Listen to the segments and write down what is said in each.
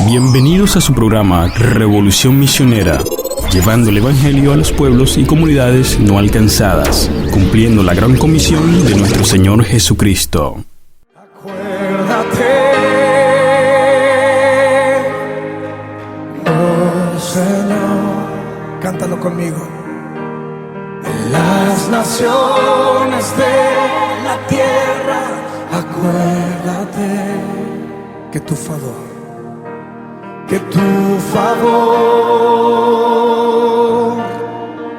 Bienvenidos a su programa Revolución Misionera, llevando el Evangelio a los pueblos y comunidades no alcanzadas, cumpliendo la gran comisión de nuestro Señor Jesucristo. Acuérdate, oh Señor, cántalo conmigo. Las naciones de la tierra, acuérdate que tu favor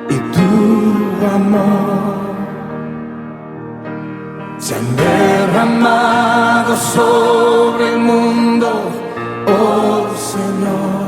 y tu amor se han derramado sobre el mundo, oh Señor.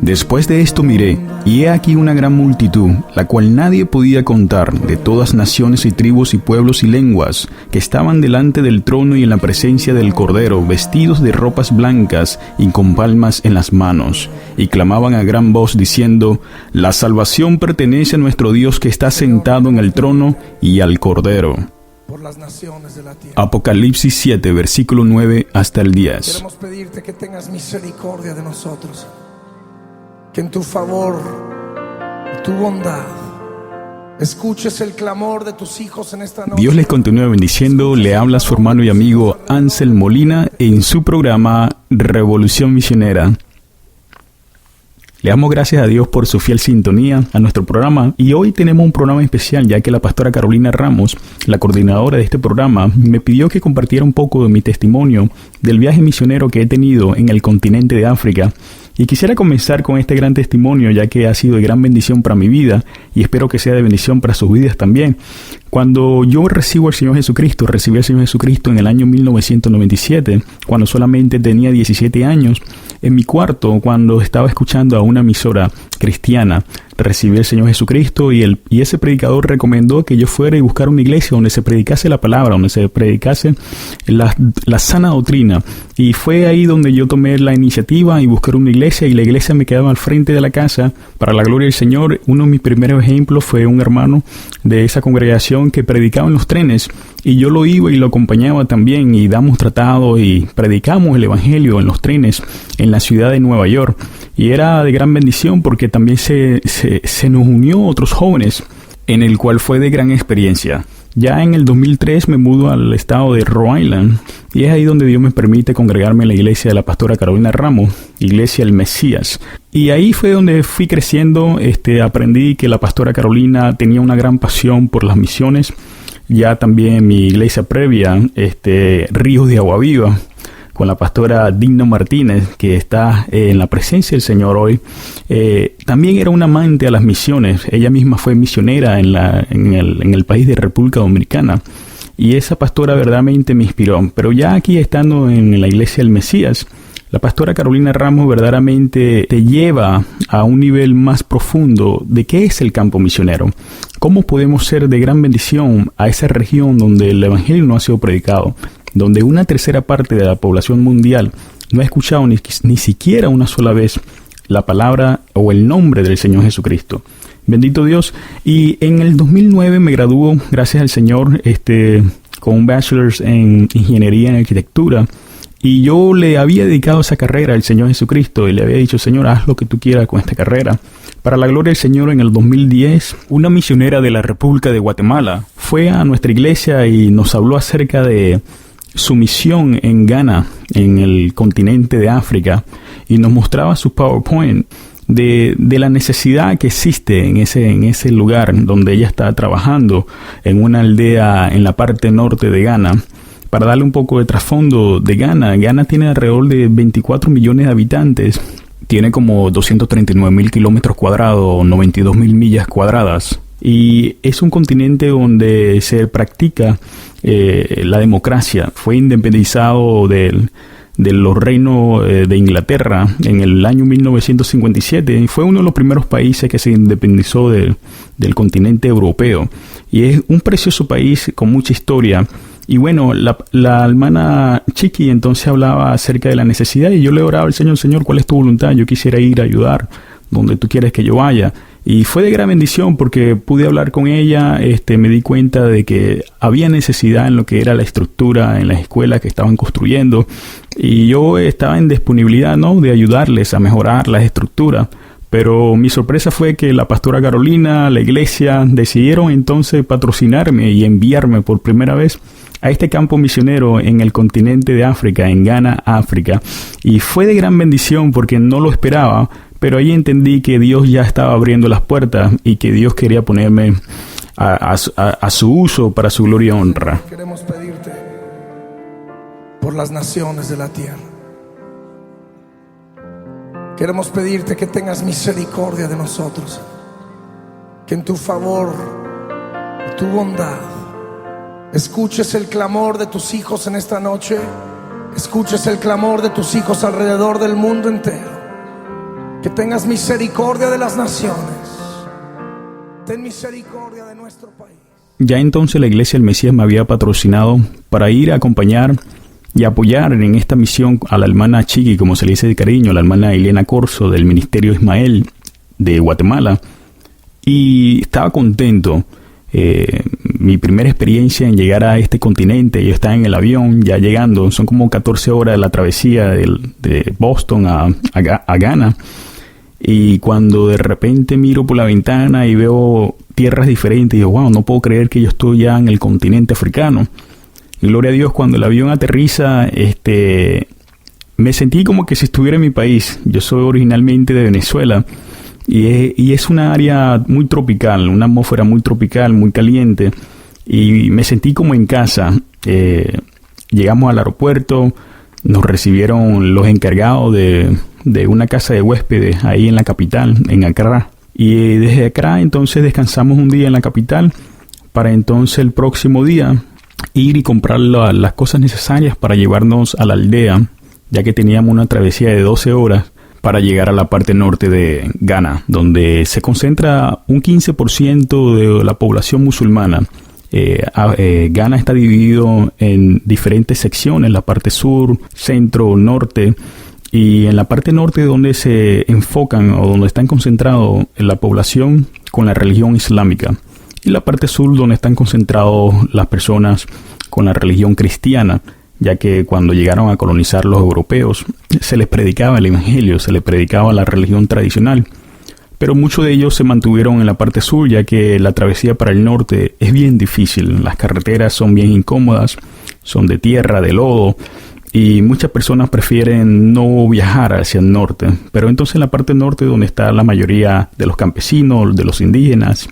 Después de esto miré, y he aquí una gran multitud, la cual nadie podía contar, de todas naciones y tribus y pueblos y lenguas, que estaban delante del trono y en la presencia del Cordero, vestidos de ropas blancas y con palmas en las manos, y clamaban a gran voz diciendo: La salvación pertenece a nuestro Dios que está sentado en el trono y al Cordero. Por las naciones de la tierra. Apocalipsis 7, versículo 9 hasta el 10. Queremos pedirte que tengas misericordia de nosotros, que en tu favor y tu bondad escuches el clamor de tus hijos en esta noche. Dios les continúe bendiciendo. Le habla su hermano y amigo Ansel Molina en su programa Revolución Misionera. Le damos gracias a Dios por su fiel sintonía a nuestro programa, y hoy tenemos un programa especial, ya que la pastora Carolina Ramos, la coordinadora de este programa, me pidió que compartiera un poco de mi testimonio del viaje misionero que he tenido en el continente de África. Y quisiera comenzar con este gran testimonio, ya que ha sido de gran bendición para mi vida y espero que sea de bendición para sus vidas también. Cuando yo recibí al Señor Jesucristo en el año 1997, cuando solamente tenía 17 años, en mi cuarto, cuando estaba escuchando a una emisora cristiana, recibí al Señor Jesucristo y ese predicador recomendó que yo fuera y buscara una iglesia donde se predicase la palabra, donde se predicase la sana doctrina. Y fue ahí donde yo tomé la iniciativa y buscar una iglesia, y la iglesia me quedaba al frente de la casa. Para la gloria del Señor, uno de mis primeros ejemplos fue un hermano de esa congregación que predicaba en los trenes, y yo lo iba y lo acompañaba también, y damos tratado y predicamos el evangelio en los trenes en la ciudad de Nueva York, y era de gran bendición porque también se nos unió otros jóvenes, en el cual fue de gran experiencia. Ya en el 2003 me mudo al estado de Rhode Island, y es ahí donde Dios me permite congregarme en la iglesia de la pastora Carolina Ramos, Iglesia El Mesías. Y ahí fue donde fui creciendo. Aprendí que la pastora Carolina tenía una gran pasión por las misiones. Ya también en mi iglesia previa, Ríos de Agua Viva, con la pastora Digno Martínez, que está en la presencia del Señor hoy, también era una amante a las misiones. Ella misma fue misionera en el país de República Dominicana, y esa pastora verdaderamente me inspiró. Pero ya aquí estando en la iglesia del Mesías, la pastora Carolina Ramos verdaderamente te lleva a un nivel más profundo de qué es el campo misionero, cómo podemos ser de gran bendición a esa región donde el evangelio no ha sido predicado, donde una tercera parte de la población mundial no ha escuchado ni siquiera una sola vez la palabra o el nombre del Señor Jesucristo. Bendito Dios. Y en el 2009 me graduó, gracias al Señor, con un bachelor's en Ingeniería en Arquitectura. Y yo le había dedicado esa carrera al Señor Jesucristo y le había dicho: Señor, haz lo que tú quieras con esta carrera. Para la gloria del Señor, en el 2010, una misionera de la República de Guatemala fue a nuestra iglesia y nos habló acerca de su misión en Ghana, en el continente de África, y nos mostraba su PowerPoint de la necesidad que existe en ese lugar donde ella está trabajando, en una aldea en la parte norte de Ghana. Para darle un poco de trasfondo de Ghana, Ghana tiene alrededor de 24 millones de habitantes, tiene como 239,000 kilómetros cuadrados, 92,000 millas cuadradas, y es un continente donde se practica la democracia. Fue independizado de los reinos de Inglaterra en el año 1957 y fue uno de los primeros países que se independizó del continente europeo, y es un precioso país con mucha historia. Y bueno, la hermana Chiqui entonces hablaba acerca de la necesidad, y yo le oraba al Señor: Señor, ¿cuál es tu voluntad? Yo quisiera ir a ayudar donde tú quieres que yo vaya. Y fue de gran bendición porque pude hablar con ella, me di cuenta de que había necesidad en lo que era la estructura en las escuelas que estaban construyendo y yo estaba en disponibilidad, ¿no?, de ayudarles a mejorar las estructuras. Pero mi sorpresa fue que la pastora Carolina, la iglesia, decidieron entonces patrocinarme y enviarme por primera vez a este campo misionero en el continente de África, en Ghana, África. Y fue de gran bendición porque no lo esperaba, pero ahí entendí que Dios ya estaba abriendo las puertas y que Dios quería ponerme a su uso para su gloria y honra. Queremos pedirte por las naciones de la tierra. Queremos pedirte que tengas misericordia de nosotros, que en tu favor y tu bondad escuches el clamor de tus hijos en esta noche, escuches el clamor de tus hijos alrededor del mundo entero, que tengas misericordia de las naciones, ten misericordia de nuestro país. Ya entonces la Iglesia del Mesías me había patrocinado para ir a acompañar y apoyar en esta misión a la hermana Chiqui, como se le dice de cariño, la hermana Elena Corso del Ministerio Ismael de Guatemala. Y estaba contento. Mi primera experiencia en llegar a este continente, yo estaba en el avión ya llegando, son como 14 horas de la travesía de Boston a Ghana. Y cuando de repente miro por la ventana y veo tierras diferentes, digo, wow, no puedo creer que yo estoy ya en el continente africano. Y gloria a Dios, cuando el avión aterriza, me sentí como que si estuviera en mi país. Yo soy originalmente de Venezuela y es una área muy tropical, una atmósfera muy tropical, muy caliente. Y me sentí como en casa. Llegamos al aeropuerto, nos recibieron los encargados de una casa de huéspedes ahí en la capital, en Accra. Y desde Accra entonces descansamos un día en la capital para entonces el próximo día ir y comprar las cosas necesarias para llevarnos a la aldea, ya que teníamos una travesía de 12 horas para llegar a la parte norte de Ghana, donde se concentra un 15% de la población musulmana. Ghana está dividido en diferentes secciones, la parte sur, centro, norte, y en la parte norte donde se enfocan o donde están concentrados la población con la religión islámica, y la parte sur donde están concentrados las personas con la religión cristiana, ya que cuando llegaron a colonizar los europeos se les predicaba el evangelio, se les predicaba la religión tradicional, pero muchos de ellos se mantuvieron en la parte sur, ya que la travesía para el norte es bien difícil, las carreteras son bien incómodas, son de tierra, de lodo, y muchas personas prefieren no viajar hacia el norte. Pero entonces en la parte norte, donde está la mayoría de los campesinos, de los indígenas,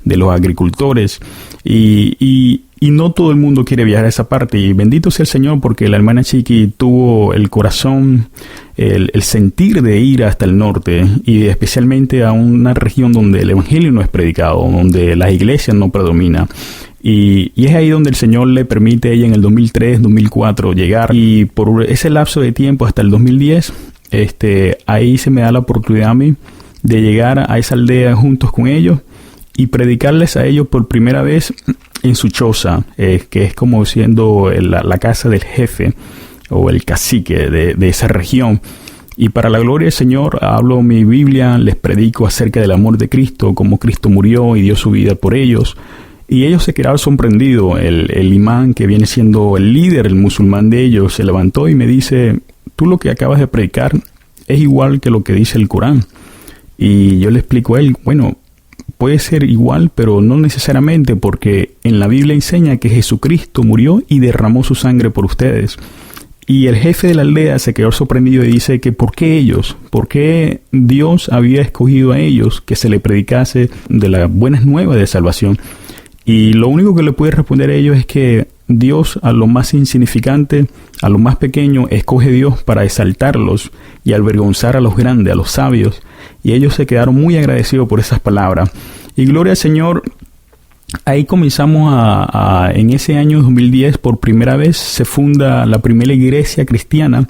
de los agricultores, y no todo el mundo quiere viajar a esa parte. Y bendito sea el Señor, porque la hermana Chiqui tuvo el corazón, el sentir de ir hasta el norte, y especialmente a una región donde el evangelio no es predicado, donde las iglesias no predominan. Y es ahí donde el Señor le permite a ella en el 2003, 2004 llegar, y por ese lapso de tiempo hasta el 2010, ahí se me da la oportunidad a mí de llegar a esa aldea juntos con ellos y predicarles a ellos por primera vez en su choza, que es como siendo la casa del jefe o el cacique de esa región. Y para la gloria del Señor hablo mi Biblia, les predico acerca del amor de Cristo, cómo Cristo murió y dio su vida por ellos. Y ellos se quedaron sorprendidos. El imán, que viene siendo el líder, el musulmán de ellos, se levantó y me dice, tú lo que acabas de predicar es igual que lo que dice el Corán. Y yo le explico a él, bueno, puede ser igual, pero no necesariamente, porque en la Biblia enseña que Jesucristo murió y derramó su sangre por ustedes. Y el jefe de la aldea se quedó sorprendido y dice que ¿por qué ellos? ¿Por qué Dios había escogido a ellos que se le predicase de las buenas nuevas de salvación? Y lo único que le puede responder a ellos es que Dios, a lo más insignificante, a lo más pequeño, escoge Dios para exaltarlos y avergonzar a los grandes, a los sabios. Y ellos se quedaron muy agradecidos por esas palabras. Y gloria al Señor, ahí comenzamos en ese año 2010, por primera vez se funda la primera iglesia cristiana,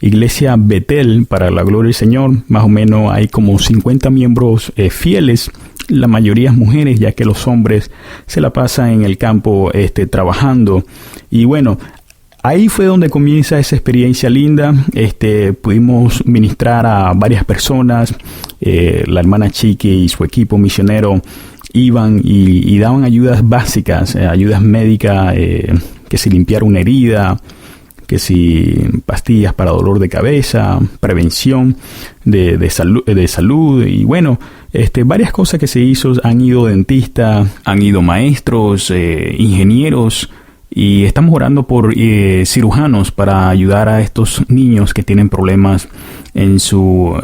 Iglesia Betel, para la gloria del Señor. Más o menos hay como 50 miembros fieles. La mayoría es mujeres, ya que los hombres se la pasan en el campo trabajando. Y bueno, ahí fue donde comienza esa experiencia linda. Pudimos ministrar a varias personas. la hermana Chiqui y su equipo misionero iban y daban ayudas básicas, ayudas médicas, que si limpiar una herida, que si pastillas para dolor de cabeza, prevención de salud y bueno, varias cosas que se hizo. Han ido dentistas, han ido maestros, ingenieros, y estamos orando por cirujanos para ayudar a estos niños que tienen problemas en sus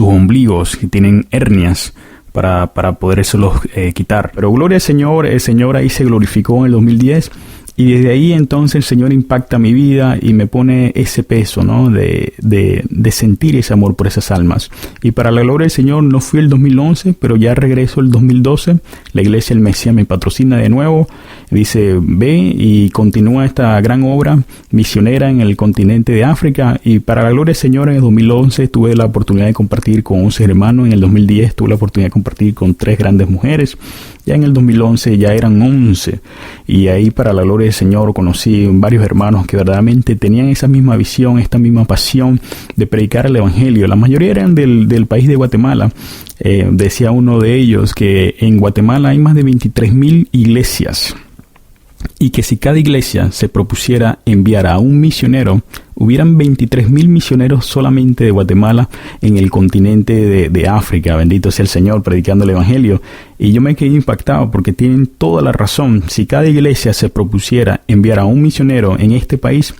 ombligos, que tienen hernias, para podérselos quitar. Pero gloria al Señor, el Señor ahí se glorificó en el 2010. Y desde ahí entonces el Señor impacta mi vida y me pone ese peso, ¿no? De sentir ese amor por esas almas. Y para la gloria del Señor no fui el 2011, pero ya regreso el 2012. La iglesia El Mesías me patrocina de nuevo. Dice, ve y continúa esta gran obra misionera en el continente de África. Y para la gloria del Señor en el 2011 tuve la oportunidad de compartir con 11 hermanos. En el 2010 tuve la oportunidad de compartir con 3 grandes mujeres. Ya en el 2011 ya eran 11. Y ahí para la gloria del Señor conocí varios hermanos que verdaderamente tenían esa misma visión, esta misma pasión de predicar el evangelio. La mayoría eran del país de Guatemala. Decía uno de ellos que en Guatemala hay más de 23,000 iglesias y que si cada iglesia se propusiera enviar a un misionero, hubieran 23,000 misioneros solamente de Guatemala en el continente de África. Bendito sea el Señor, predicando el evangelio. Y yo me quedé impactado porque tienen toda la razón. Si cada iglesia se propusiera enviar a un misionero en este país,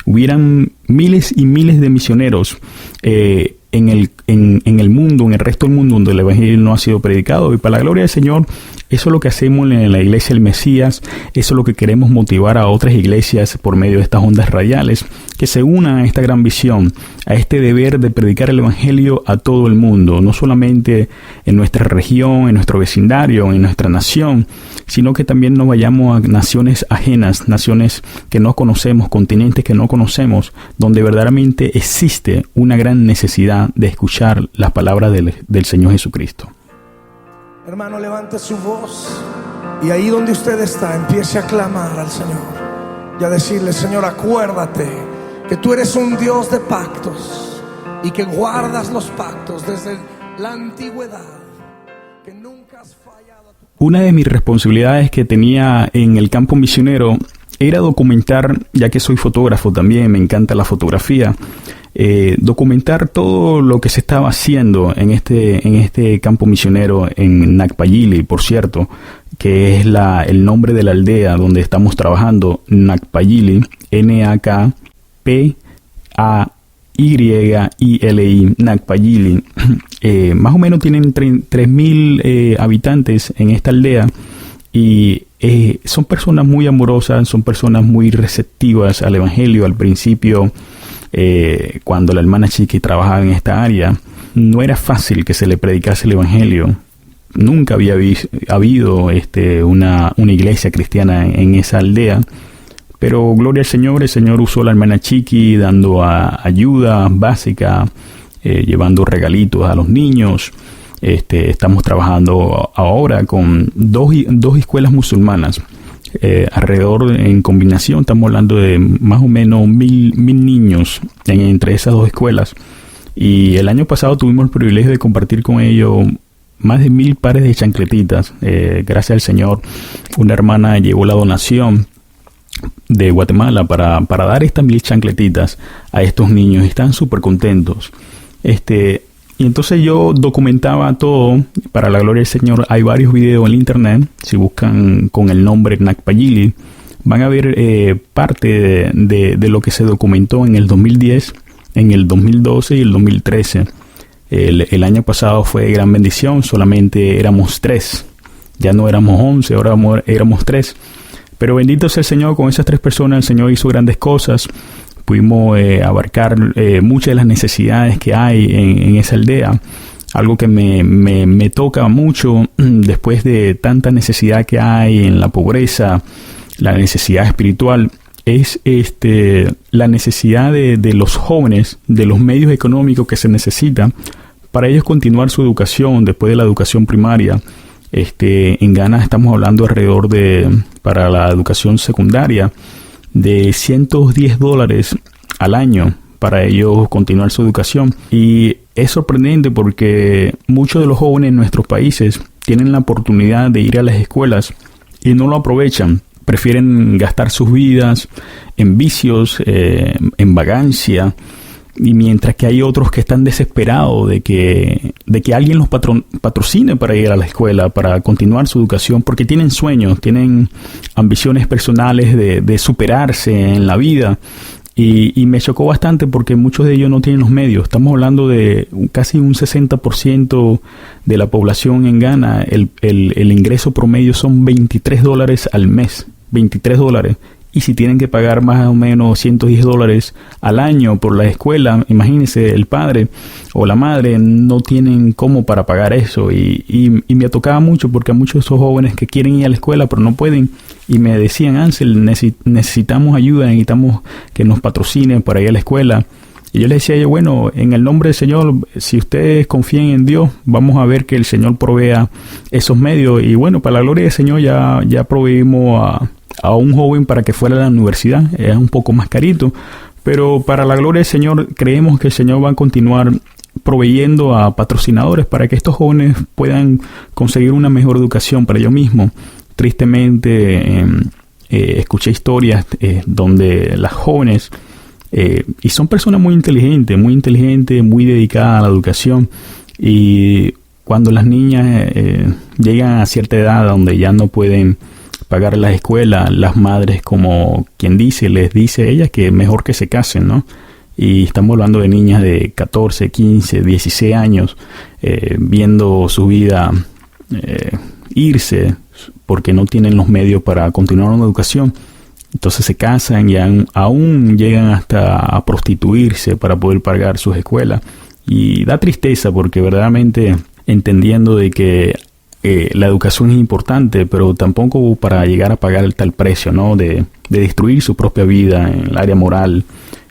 hubieran miles y miles de misioneros en el mundo, en el resto del mundo donde el evangelio no ha sido predicado. Y para la gloria del Señor, eso es lo que hacemos en la iglesia del Mesías. Eso es lo que queremos motivar a otras iglesias por medio de estas ondas radiales, que se unan a esta gran visión, a este deber de predicar el evangelio a todo el mundo, no solamente en nuestra región, en nuestro vecindario, en nuestra nación, sino que también nos vayamos a naciones ajenas, naciones que no conocemos, continentes que no conocemos, donde verdaderamente existe una gran necesidad de escuchar las palabras del Señor Jesucristo. Hermano, levante su voz y ahí donde usted está, empiece a clamar al Señor y a decirle: Señor, acuérdate que tú eres un Dios de pactos y que guardas los pactos desde la antigüedad, que nunca has fallado a tu... Una de mis responsabilidades que tenía en el campo misionero era documentar, ya que soy fotógrafo también, me encanta la fotografía, documentar todo lo que se estaba haciendo en este campo misionero en Nacpayili, por cierto, que es el nombre de la aldea donde estamos trabajando, Nacpayili, Nacpayili, Nacpayili. Más o menos tienen 3,000 habitantes en esta aldea y son personas muy amorosas, son personas muy receptivas al evangelio. Al principio, cuando la hermana Chiqui trabajaba en esta área, no era fácil que se le predicase el evangelio. Nunca había habido una iglesia cristiana en esa aldea. Pero gloria al Señor, el Señor usó a la hermana Chiqui dando ayuda básica, llevando regalitos a los niños. Estamos trabajando ahora con dos escuelas musulmanas. Alrededor, en combinación, estamos hablando de más o menos 1,000 niños entre esas dos escuelas. Y el año pasado tuvimos el privilegio de compartir con ellos más de 1,000 pares de chancletitas. Gracias al Señor, una hermana llevó la donación de Guatemala para dar estas 1,000 chancletitas a estos niños y están súper contentos. Y entonces yo documentaba todo. Para la gloria del Señor, hay varios videos en internet. Si buscan con el nombre Nacpayili, van a ver parte de lo que se documentó en el 2010, en el 2012 y el 2013. El año pasado fue gran bendición, solamente éramos 3. Ya no éramos 11, ahora éramos 3. Pero bendito sea el Señor, con esas 3 personas el Señor hizo grandes cosas. Pudimos abarcar muchas de las necesidades que hay en esa aldea. Algo que me toca mucho después de tanta necesidad que hay en la pobreza, la necesidad espiritual, es la necesidad de los jóvenes, de los medios económicos que se necesitan para ellos continuar su educación después de la educación primaria. En Ghana estamos hablando alrededor para la educación secundaria, de $110 al año para ellos continuar su educación. Y es sorprendente porque muchos de los jóvenes en nuestros países tienen la oportunidad de ir a las escuelas y no lo aprovechan. Prefieren gastar sus vidas en vicios, en vagancia, y mientras que hay otros que están desesperados de que alguien los patrocine para ir a la escuela, para continuar su educación, porque tienen sueños, tienen ambiciones personales de superarse en la vida. Y me chocó bastante porque muchos de ellos no tienen los medios. Estamos hablando de casi un 60% de la población en Ghana. El ingreso promedio son $23 al mes. $23. Y si tienen que pagar más o menos $110 al año por la escuela, imagínense, el padre o la madre no tienen cómo para pagar eso. Y me tocaba mucho porque a muchos de esos jóvenes que quieren ir a la escuela pero no pueden, y me decían: Ansel, necesitamos ayuda, necesitamos que nos patrocinen para ir a la escuela. Y yo les decía: bueno, en el nombre del Señor, si ustedes confían en Dios, vamos a ver que el Señor provea esos medios. Y bueno, para la gloria del Señor ya proveímos a un joven para que fuera a la universidad. Es un poco más carito, pero para la gloria del Señor creemos que el Señor va a continuar proveyendo a patrocinadores para que estos jóvenes puedan conseguir una mejor educación para ellos mismos. Tristemente escuché historias donde las jóvenes, y son personas muy inteligentes, muy dedicadas a la educación, y cuando las niñas llegan a cierta edad donde ya no pueden pagar las escuelas, las madres, como quien dice, les dice a ellas que mejor que se casen, ¿no? Y estamos hablando de niñas de 14, 15, 16 años, viendo su vida irse porque no tienen los medios para continuar una educación. Entonces se casan y aún llegan hasta a prostituirse para poder pagar sus escuelas. Y da tristeza porque verdaderamente, entendiendo de que la educación es importante, pero tampoco para llegar a pagar el tal precio, ¿no? De destruir su propia vida en el área moral,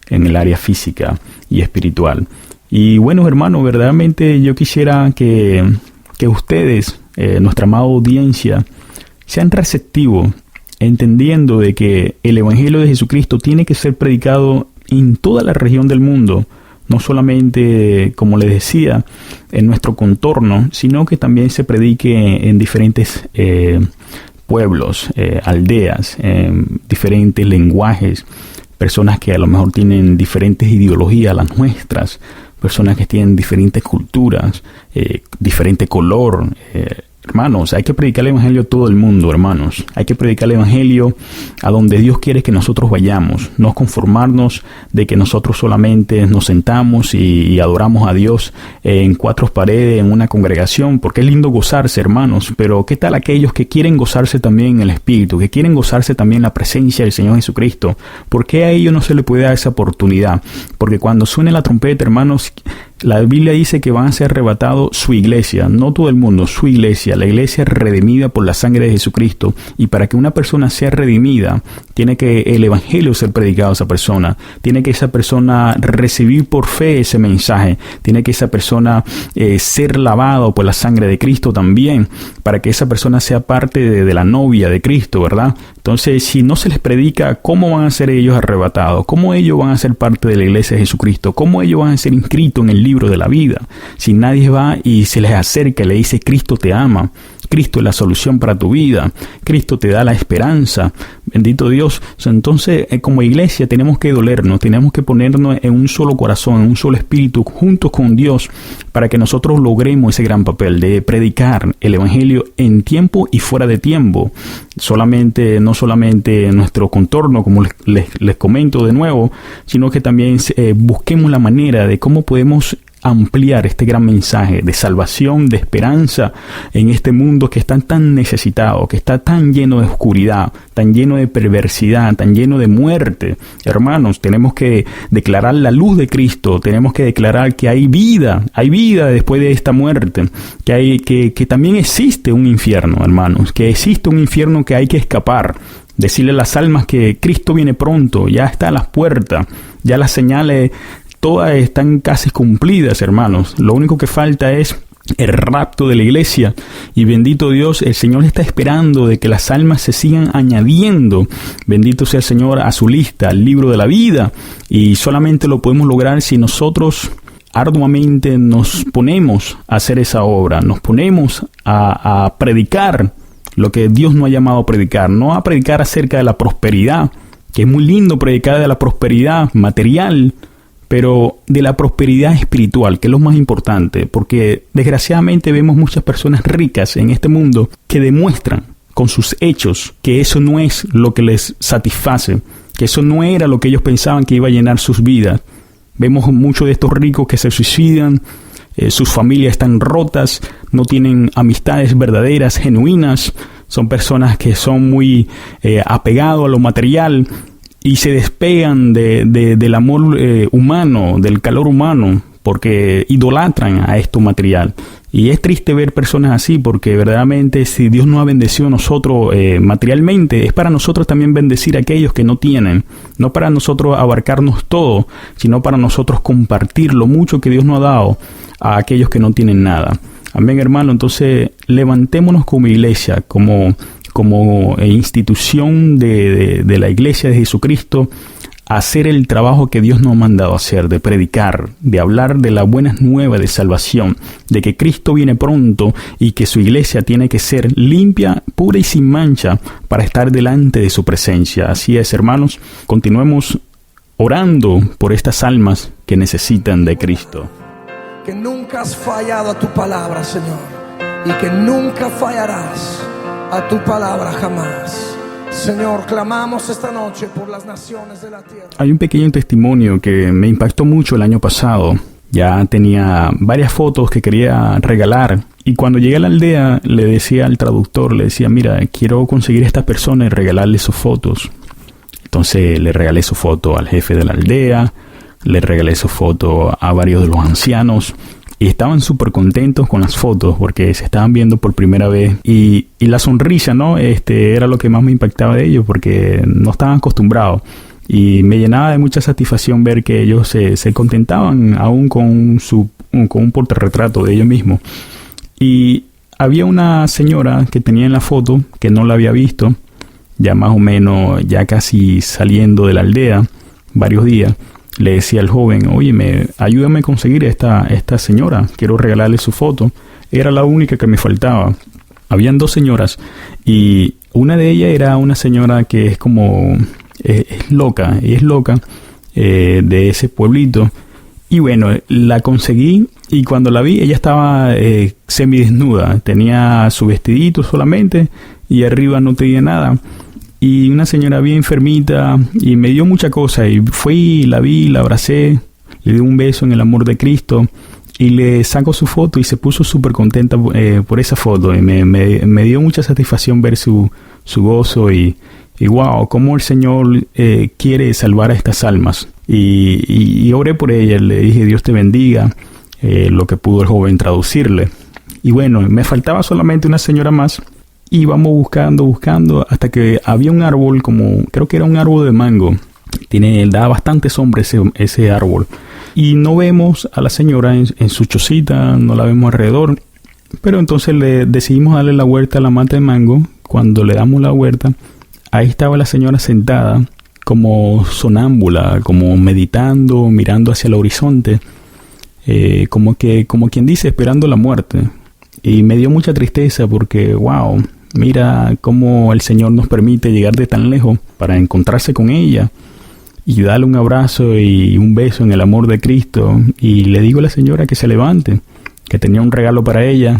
en el área física y espiritual. Y bueno, hermanos, verdaderamente yo quisiera que ustedes, nuestra amada audiencia, sean receptivos, entendiendo de que el Evangelio de Jesucristo tiene que ser predicado en toda la región del mundo, no solamente, como les decía, en nuestro contorno, sino que también se predique en diferentes pueblos, aldeas, diferentes lenguajes, personas que a lo mejor tienen diferentes ideologías a las nuestras, personas que tienen diferentes culturas, diferente color. Hermanos, hay que predicar el Evangelio a todo el mundo, hermanos. Hay que predicar el Evangelio a donde Dios quiere que nosotros vayamos. No conformarnos de que nosotros solamente nos sentamos y adoramos a Dios en cuatro paredes, en una congregación, porque es lindo gozarse, hermanos. Pero ¿qué tal aquellos que quieren gozarse también en el Espíritu, que quieren gozarse también en la presencia del Señor Jesucristo? ¿Por qué a ellos no se les puede dar esa oportunidad? Porque cuando suene la trompeta, hermanos, la Biblia dice que van a ser arrebatados su iglesia, no todo el mundo, su iglesia, la iglesia redimida por la sangre de Jesucristo. Y para que una persona sea redimida, tiene que el Evangelio ser predicado a esa persona, tiene que esa persona recibir por fe ese mensaje, tiene que esa persona ser lavado por la sangre de Cristo también, para que esa persona sea parte de la novia de Cristo, ¿verdad? Entonces, si no se les predica, ¿cómo van a ser ellos arrebatados? ¿Cómo ellos van a ser parte de la iglesia de Jesucristo? ¿Cómo ellos van a ser inscritos en el libro de la vida? Si nadie va y se les acerca y le dice: Cristo te ama, Cristo es la solución para tu vida, Cristo te da la esperanza, bendito Dios. Entonces, como iglesia tenemos que dolernos, tenemos que ponernos en un solo corazón, en un solo espíritu, juntos con Dios, para que nosotros logremos ese gran papel de predicar el Evangelio en tiempo y fuera de tiempo. No solamente en nuestro contorno, como les comento de nuevo, sino que también busquemos la manera de cómo podemos ampliar este gran mensaje de salvación, de esperanza en este mundo que está tan necesitado, que está tan lleno de oscuridad, tan lleno de perversidad, tan lleno de muerte. Hermanos, tenemos que declarar la luz de Cristo, tenemos que declarar que hay vida después de esta muerte, que también existe un infierno, hermanos, que existe un infierno que hay que escapar. Decirle a las almas que Cristo viene pronto, ya está a las puertas, ya las señales todas están casi cumplidas, hermanos. Lo único que falta es el rapto de la iglesia. Y bendito Dios, el Señor está esperando de que las almas se sigan añadiendo. Bendito sea el Señor a su lista, al libro de la vida. Y solamente lo podemos lograr si nosotros arduamente nos ponemos a hacer esa obra, nos ponemos a predicar lo que Dios nos ha llamado a predicar, no a predicar acerca de la prosperidad, que es muy lindo predicar de la prosperidad material, pero de la prosperidad espiritual, que es lo más importante, porque desgraciadamente vemos muchas personas ricas en este mundo que demuestran con sus hechos que eso no es lo que les satisface, que eso no era lo que ellos pensaban que iba a llenar sus vidas. Vemos muchos de estos ricos que se suicidan, sus familias están rotas, no tienen amistades verdaderas, genuinas, son personas que son muy apegados a lo material y se despegan del amor humano, del calor humano, porque idolatran a esto material. Y es triste ver personas así, porque verdaderamente si Dios nos ha bendecido a nosotros materialmente, es para nosotros también bendecir a aquellos que no tienen. No para nosotros abarcarnos todo, sino para nosotros compartir lo mucho que Dios nos ha dado a aquellos que no tienen nada. Amén, hermano. Entonces, levantémonos como iglesia, como institución de la iglesia de Jesucristo, a hacer el trabajo que Dios nos ha mandado hacer, de predicar, de hablar de la buena nueva de salvación, de que Cristo viene pronto y que su iglesia tiene que ser limpia, pura y sin mancha para estar delante de su presencia. Así es, hermanos, continuemos orando por estas almas que necesitan de Cristo. Que nunca has fallado a tu palabra, Señor, y que nunca fallarás a tu palabra jamás. Señor, clamamos esta noche por las naciones de la tierra. Hay un pequeño testimonio que me impactó mucho el año pasado. Ya tenía varias fotos que quería regalar. Y cuando llegué a la aldea, le decía al traductor, le decía, mira, quiero conseguir a esta persona y regalarle sus fotos. Entonces le regalé su foto al jefe de la aldea, le regalé su foto a varios de los ancianos. Y estaban súper contentos con las fotos porque se estaban viendo por primera vez. Y la sonrisa, ¿no? Era lo que más me impactaba de ellos porque no estaban acostumbrados. Y me llenaba de mucha satisfacción ver que ellos se contentaban aún con un portarretrato de ellos mismos. Y había una señora que tenía en la foto que no la había visto, ya más o menos, ya casi saliendo de la aldea, varios días. Le decía al joven, oye, ayúdame a conseguir esta señora, quiero regalarle su foto. Era la única que me faltaba. Habían dos señoras y una de ellas era una señora que es como, es loca de ese pueblito. Y bueno, la conseguí y cuando la vi, ella estaba semidesnuda, tenía su vestidito solamente y arriba no tenía nada. Y una señora bien enfermita y me dio mucha cosa y fui, la vi, la abracé, le di un beso en el amor de Cristo y le saco su foto y se puso súper contenta por esa foto y me dio mucha satisfacción ver su gozo y wow, cómo el Señor quiere salvar a estas almas. Y oré por ella, le dije Dios te bendiga, lo que pudo el joven traducirle. Y bueno, me faltaba solamente una señora más. Y vamos buscando, hasta que había un árbol creo que era un árbol de mango. Da bastante sombra ese árbol. Y no vemos a la señora en su chocita, no la vemos alrededor. Pero entonces decidimos darle la vuelta a la mata de mango. Cuando le damos la vuelta, ahí estaba la señora sentada, como sonámbula, como meditando, mirando hacia el horizonte. Como quien dice, esperando la muerte. Y me dio mucha tristeza porque, wow, mira cómo el Señor nos permite llegar de tan lejos para encontrarse con ella y darle un abrazo y un beso en el amor de Cristo. Y le digo a la señora que se levante, que tenía un regalo para ella.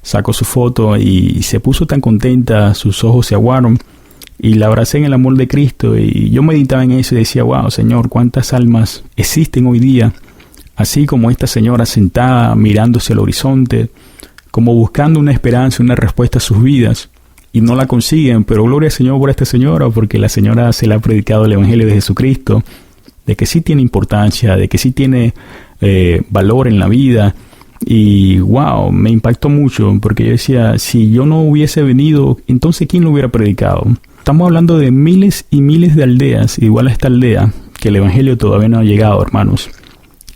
Saco su foto y se puso tan contenta, sus ojos se aguaron y la abracé en el amor de Cristo. Y yo meditaba en eso y decía, wow, Señor, cuántas almas existen hoy día, así como esta señora sentada mirándose al horizonte, como buscando una esperanza, una respuesta a sus vidas, y no la consiguen, pero gloria al Señor por esta señora, porque la señora se le ha predicado el Evangelio de Jesucristo, de que sí tiene importancia, de que sí tiene valor en la vida, y wow, me impactó mucho, porque yo decía, si yo no hubiese venido, entonces ¿quién lo hubiera predicado? Estamos hablando de miles y miles de aldeas, igual a esta aldea, que el Evangelio todavía no ha llegado, hermanos.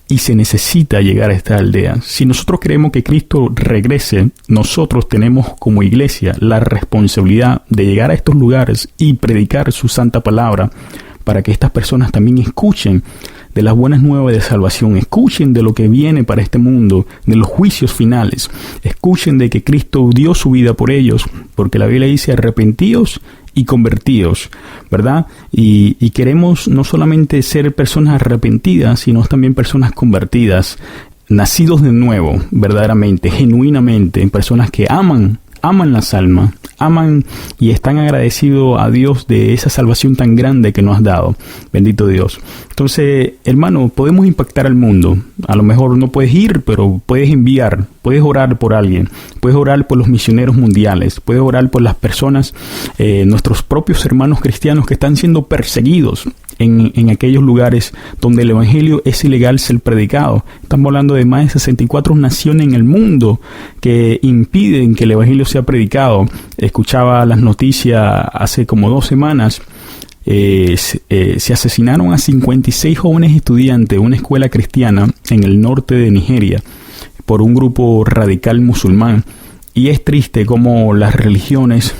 Y se necesita llegar a esta aldea. Si nosotros queremos que Cristo regrese, nosotros tenemos como iglesia la responsabilidad de llegar a estos lugares y predicar su santa palabra para que estas personas también escuchen de las buenas nuevas de salvación. Escuchen de lo que viene para este mundo, de los juicios finales. Escuchen de que Cristo dio su vida por ellos, porque la Biblia dice arrepentíos y convertidos, ¿verdad? Y queremos no solamente ser personas arrepentidas, sino también personas convertidas, nacidos de nuevo, verdaderamente, genuinamente, personas que aman las almas, aman y están agradecidos a Dios de esa salvación tan grande que nos has dado. Bendito Dios. Entonces, hermano, podemos impactar al mundo. A lo mejor no puedes ir, pero puedes enviar, puedes orar por alguien, puedes orar por los misioneros mundiales, puedes orar por las personas, nuestros propios hermanos cristianos que están siendo perseguidos en aquellos lugares donde el evangelio es ilegal ser predicado. Estamos hablando de más de 64 naciones en el mundo que impiden que el evangelio sea predicado. Escuchaba las noticias hace como 2 semanas. Se asesinaron a 56 jóvenes estudiantes de una escuela cristiana en el norte de Nigeria por un grupo radical musulmán. Y es triste cómo las religiones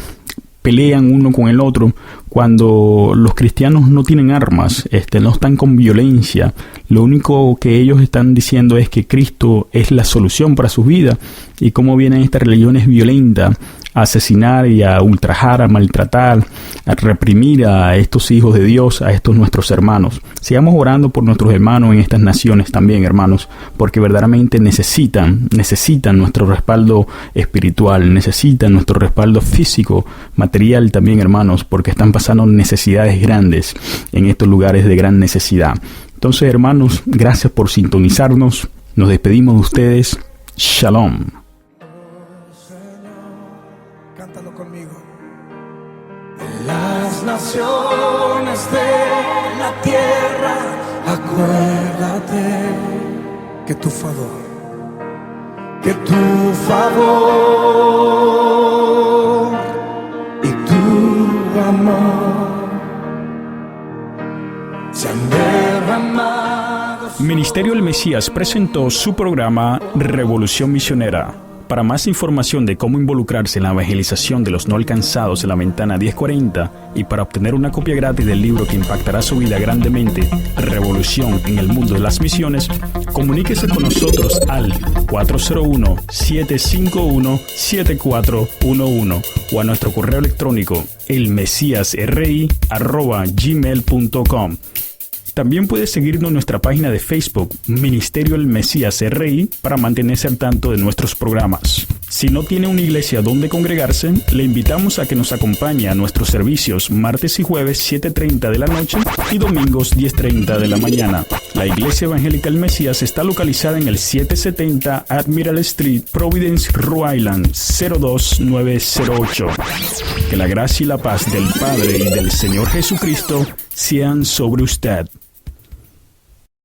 pelean uno con el otro cuando los cristianos no tienen armas, no están con violencia. Lo único que ellos están diciendo es que Cristo es la solución para sus vidas, y cómo vienen estas religiones violentas a asesinar y a ultrajar, a maltratar, a reprimir a estos hijos de Dios, a estos nuestros hermanos. Sigamos orando por nuestros hermanos en estas naciones también, hermanos, porque verdaderamente necesitan nuestro respaldo espiritual, necesitan nuestro respaldo físico, material también, hermanos, porque están pasando necesidades grandes en estos lugares de gran necesidad. Entonces, hermanos, gracias por sintonizarnos. Nos despedimos de ustedes. Shalom. Cántalo conmigo. Las naciones de la tierra, acuérdate que tu favor y tu amor se han derramado. Ministerio El Mesías presentó su programa Revolución Misionera. Para más información de cómo involucrarse en la evangelización de los no alcanzados en la ventana 1040 y para obtener una copia gratis del libro que impactará su vida grandemente, Revolución en el mundo de las misiones, comuníquese con nosotros al 401-751-7411 o a nuestro correo electrónico elmesiasri@gmail.com. También puede seguirnos en nuestra página de Facebook, Ministerio El Mesías RI, para mantenerse al tanto de nuestros programas. Si no tiene una iglesia donde congregarse, le invitamos a que nos acompañe a nuestros servicios martes y jueves 7:30 de la noche y domingos 10:30 de la mañana. La Iglesia Evangélica El Mesías está localizada en el 770 Admiral Street, Providence, Rhode Island, 02908. Que la gracia y la paz del Padre y del Señor Jesucristo sean sobre usted.